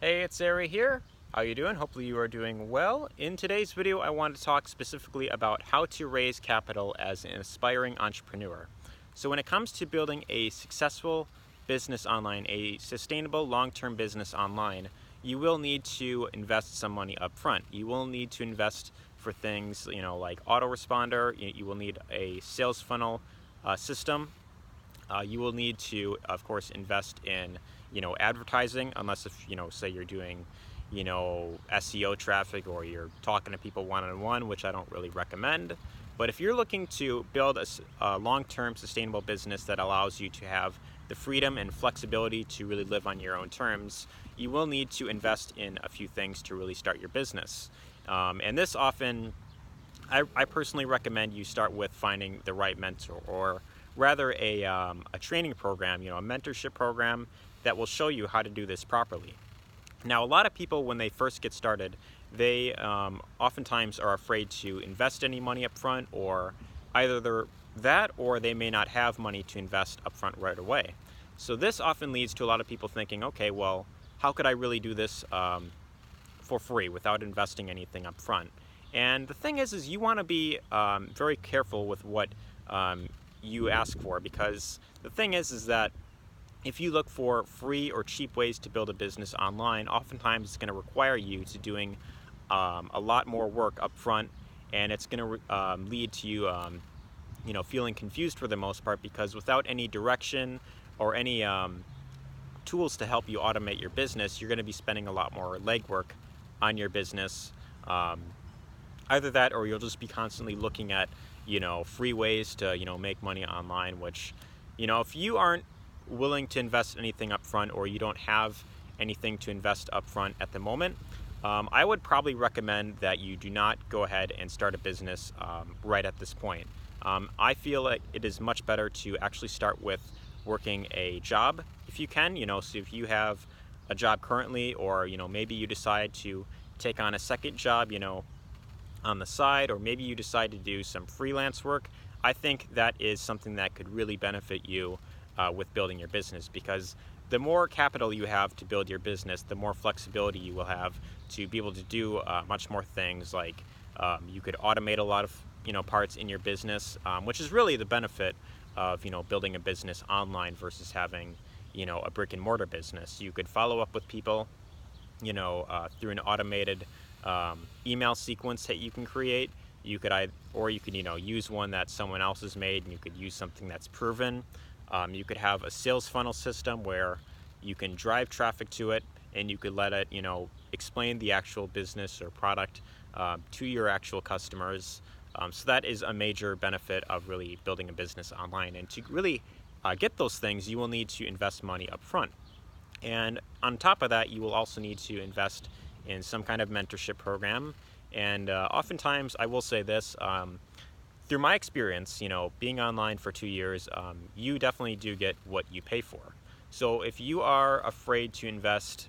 Hey, it's Ari here. How you doing? Hopefully you are doing well. In today's video, I want to talk specifically about how to raise capital as an aspiring entrepreneur. So when it comes to building a successful business online, a sustainable long-term business online, you will need to invest some money up front. You will need to invest for things, like autoresponder. You will need a sales funnel system. You will need to, of course, invest in, advertising, unless if, say you're doing, SEO traffic or you're talking to people one-on-one, which I don't really recommend. But if you're looking to build a long-term sustainable business that allows you to have the freedom and flexibility to really live on your own terms, you will need to invest in a few things to really start your business. And this often, I personally recommend you start with finding the right mentor, or rather a training program, a mentorship program that will show you how to do this properly. Now, a lot of people, when they first get started, they oftentimes are afraid to invest any money up front, or either that or they may not have money to invest up front right away. So this often leads to a lot of people thinking, okay, well, how could I really do this for free without investing anything up front? And the thing is you want to be very careful with what you ask for, because the thing is that if you look for free or cheap ways to build a business online, oftentimes it's going to require you to doing a lot more work up front, and it's going to lead to you feeling confused for the most part, because without any direction or any tools to help you automate your business, you're going to be spending a lot more legwork on your business. Either that, or you'll just be constantly looking at free ways to make money online, which if you aren't willing to invest anything up front, or you don't have anything to invest up front at the moment, I would probably recommend that you do not go ahead and start a business right at this point. I feel like it is much better to actually start with working a job if you can. So if you have a job currently, or maybe you decide to take on a second job on the side, or maybe you decide to do some freelance work, I think that is something that could really benefit you with building your business, because the more capital you have to build your business, the more flexibility you will have to be able to do much more things. Like you could automate a lot of parts in your business, which is really the benefit of building a business online versus having a brick and mortar business. You could follow up with people through an automated email sequence that you can create. You could use one that someone else has made, and you could use something that's proven. You could have a sales funnel system where you can drive traffic to it, and you could let it explain the actual business or product to your actual customers. So that is a major benefit of really building a business online. And to really get those things, you will need to invest money up front. And on top of that, you will also need to invest in some kind of mentorship program. And oftentimes, I will say this, through my experience, being online for 2 years, you definitely do get what you pay for. So if you are afraid to invest,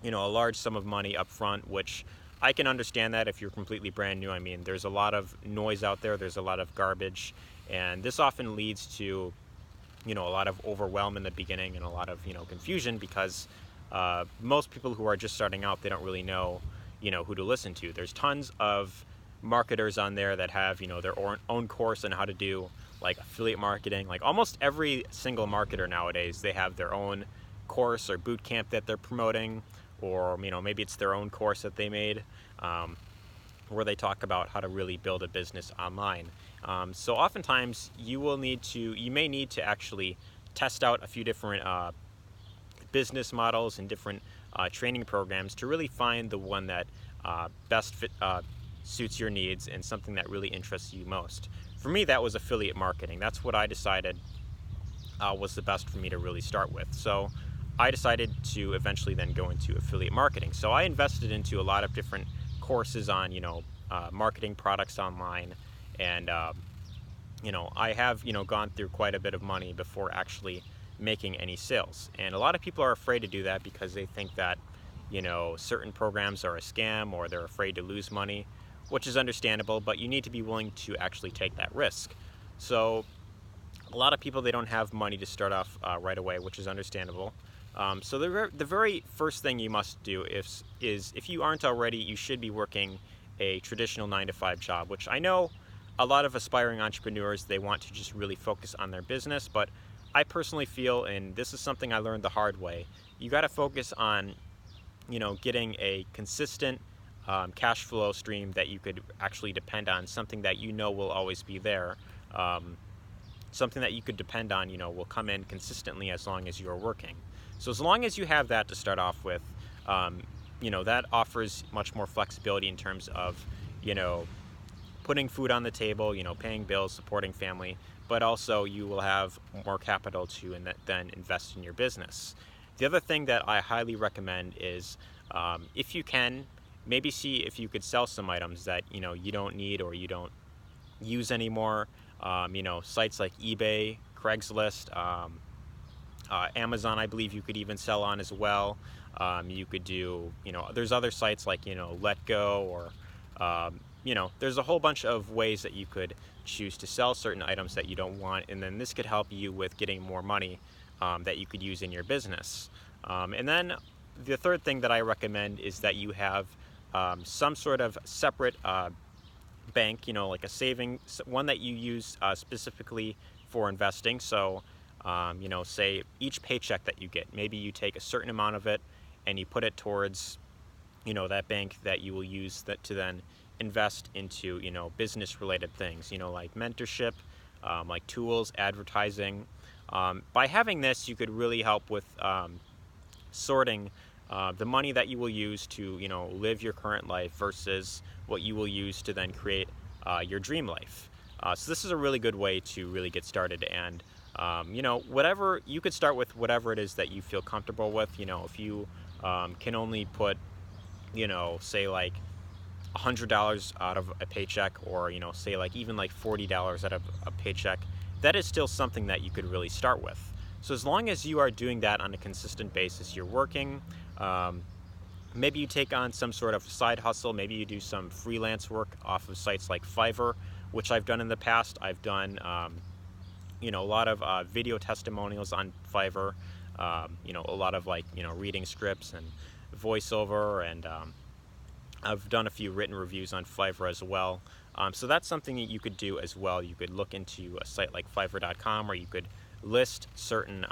a large sum of money up front, which I can understand that if you're completely brand new. I mean, there's a lot of noise out there, there's a lot of garbage, and this often leads to a lot of overwhelm in the beginning, and a lot of confusion, because most people who are just starting out, they don't really know who to listen to. There's tons of marketers on there that have their own course on how to do like affiliate marketing. Like almost every single marketer nowadays, they have their own course or boot camp that they're promoting, or maybe it's their own course that they made, where they talk about how to really build a business online. So oftentimes you may need to actually test out a few different business models and different training programs to really find the one that best suits your needs and something that really interests you most. For me, that was affiliate marketing. That's what I decided was the best for me to really start with. So I decided to eventually then go into affiliate marketing. So I invested into a lot of different courses on marketing products online, and I have gone through quite a bit of money before actually making any sales. And a lot of people are afraid to do that because they think that certain programs are a scam, or they're afraid to lose money, which is understandable, but you need to be willing to actually take that risk. So a lot of people, they don't have money to start off right away, which is understandable. So the very first thing you must do is if you aren't already, you should be working a traditional 9 to 5 job, which I know a lot of aspiring entrepreneurs, they want to just really focus on their business. But I personally feel, and this is something I learned the hard way, you got to focus on, getting a consistent cash flow stream that you could actually depend on, something that will always be there. Something that you could depend on, will come in consistently as long as you're working. So as long as you have that to start off with, that offers much more flexibility in terms of, putting food on the table, paying bills, supporting family, but also you will have more capital to then invest in your business. The other thing that I highly recommend is, if you can, maybe see if you could sell some items that, you don't need or you don't use anymore. Sites like eBay, Craigslist, Amazon, I believe you could even sell on as well. You could do, there's other sites like, Let Go, or, there's a whole bunch of ways that you could choose to sell certain items that you don't want. And then this could help you with getting more money that you could use in your business. And then the third thing that I recommend is that you have some sort of separate bank, like a savings, one that you use specifically for investing. So, say each paycheck that you get, maybe you take a certain amount of it and you put it towards, that bank that you will use that to then invest into, business related things, like mentorship, like tools, advertising. By having this, you could really help with sorting the money that you will use to, live your current life versus what you will use to then create your dream life. So this is a really good way to really get started. And, whatever, you could start with whatever it is that you feel comfortable with. If you can only put, say like $100 out of a paycheck, or, say like even like $40 out of a paycheck, that is still something that you could really start with. So as long as you are doing that on a consistent basis, you're working, maybe you take on some sort of side hustle, maybe you do some freelance work off of sites like Fiverr, which I've done in the past. I've done, a lot of video testimonials on Fiverr, a lot of reading scripts and voiceover, and I've done a few written reviews on Fiverr as well. So that's something that you could do as well. You could look into a site like Fiverr.com, or you could list certain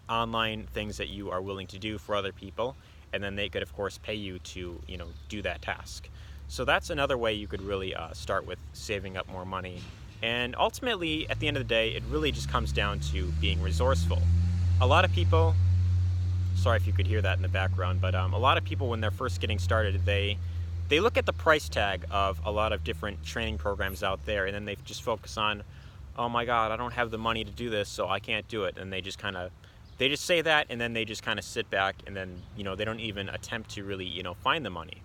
online things that you are willing to do for other people, and then they could of course pay you to do that task. So that's another way you could really start with saving up more money. And ultimately, at the end of the day, it really just comes down to being resourceful. A lot of people, sorry if you could hear that in the background, but a lot of people, when they're first getting started, they look at the price tag of a lot of different training programs out there, and then they just focus on, oh my God, I don't have the money to do this, so I can't do it. And they just say that, and then they just kind of sit back, and then, they don't even attempt to really, find the money,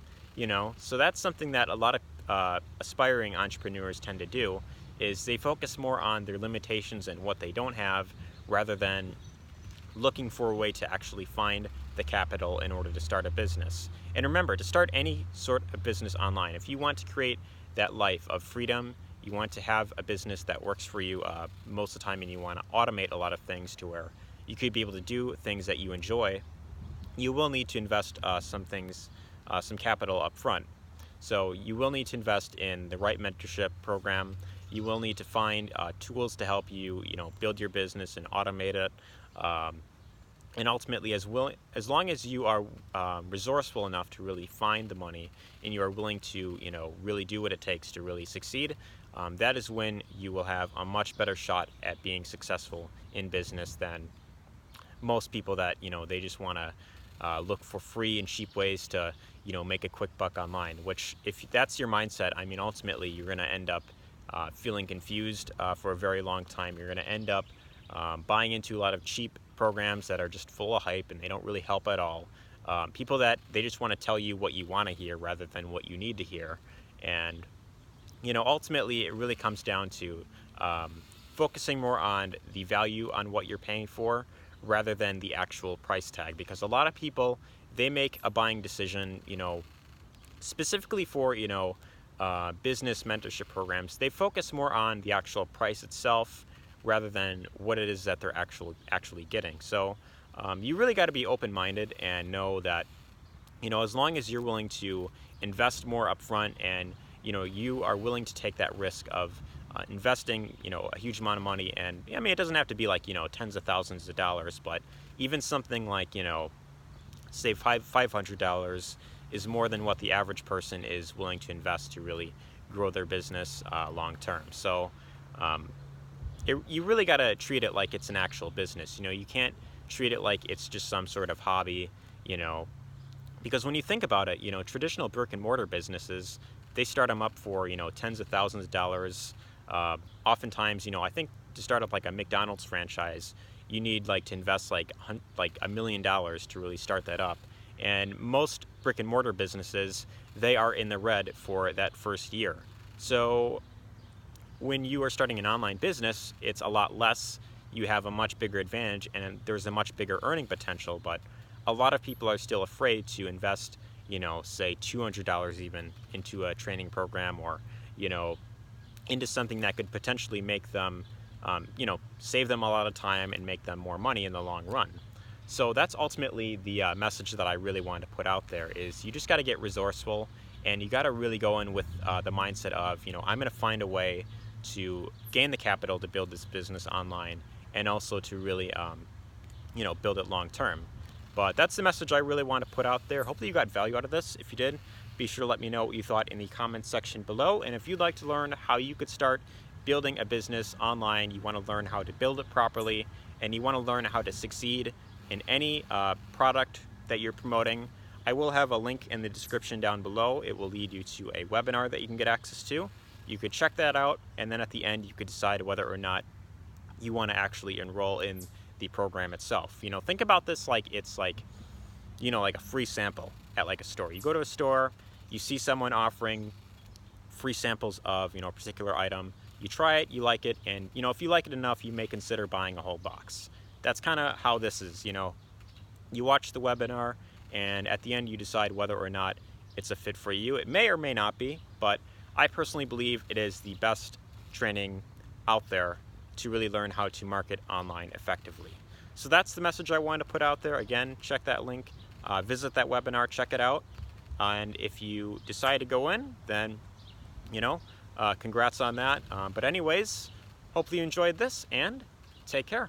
So that's something that a lot of aspiring entrepreneurs tend to do, is they focus more on their limitations and what they don't have, rather than looking for a way to actually find the capital in order to start a business. And remember, to start any sort of business online, if you want to create that life of freedom, you want to have a business that works for you most of the time, and you want to automate a lot of things to where you could be able to do things that you enjoy, you will need to invest some capital up front. So you will need to invest in the right mentorship program. You will need to find tools to help you, build your business and automate it. And ultimately, as long as you are resourceful enough to really find the money, and you are willing to, really do what it takes to really succeed, that is when you will have a much better shot at being successful in business than most people that, they just want to look for free and cheap ways to, make a quick buck online. Which, if that's your mindset, I mean, ultimately, you're going to end up feeling confused for a very long time. You're going to end up buying into a lot of cheap programs that are just full of hype, and they don't really help at all. People that they just want to tell you what you want to hear rather than what you need to hear. And ultimately, it really comes down to focusing more on the value on what you're paying for rather than the actual price tag. Because a lot of people, they make a buying decision, specifically for, business mentorship programs. They focus more on the actual price itself rather than what it is that they're actually getting. So you really got to be open-minded and know that, as long as you're willing to invest more upfront and, you are willing to take that risk of investing, a huge amount of money. And I mean, it doesn't have to be like, tens of thousands of dollars, but even something like, say $500 is more than what the average person is willing to invest to really grow their business long term. So you really got to treat it like it's an actual business. You can't treat it like it's just some sort of hobby, because when you think about it, traditional brick and mortar businesses, they start them up for, tens of thousands of dollars. Oftentimes, I think to start up like a McDonald's franchise, you need like to invest like $1 million to really start that up. And most brick and mortar businesses, they are in the red for that first year. So when you are starting an online business, it's a lot less. You have a much bigger advantage and there's a much bigger earning potential, but a lot of people are still afraid to invest, say $200 even into a training program, or, into something that could potentially make them, save them a lot of time and make them more money in the long run. So that's ultimately the message that I really wanted to put out there, is you just got to get resourceful, and you got to really go in with the mindset of, I'm going to find a way to gain the capital to build this business online, and also to really, build it long term. But that's the message I really want to put out there. Hopefully you got value out of this. If you did, be sure to let me know what you thought in the comments section below. And if you'd like to learn how you could start building a business online, you want to learn how to build it properly, and you want to learn how to succeed in any product that you're promoting, I will have a link in the description down below. It will lead you to a webinar that you can get access to. You could check that out, and then at the end you could decide whether or not you want to actually enroll in the program itself. Think about this like it's like, like a free sample at like a store. You go to a store, you see someone offering free samples of, a particular item. You try it, you like it, and, if you like it enough, you may consider buying a whole box. That's kind of how this is. You watch the webinar, and at the end you decide whether or not it's a fit for you. It may or may not be, but I personally believe it is the best training out there to really learn how to market online effectively. So that's the message I wanted to put out there. Again, check that link, visit that webinar, check it out. And if you decide to go in, then, congrats on that. But anyways, hopefully you enjoyed this, and take care.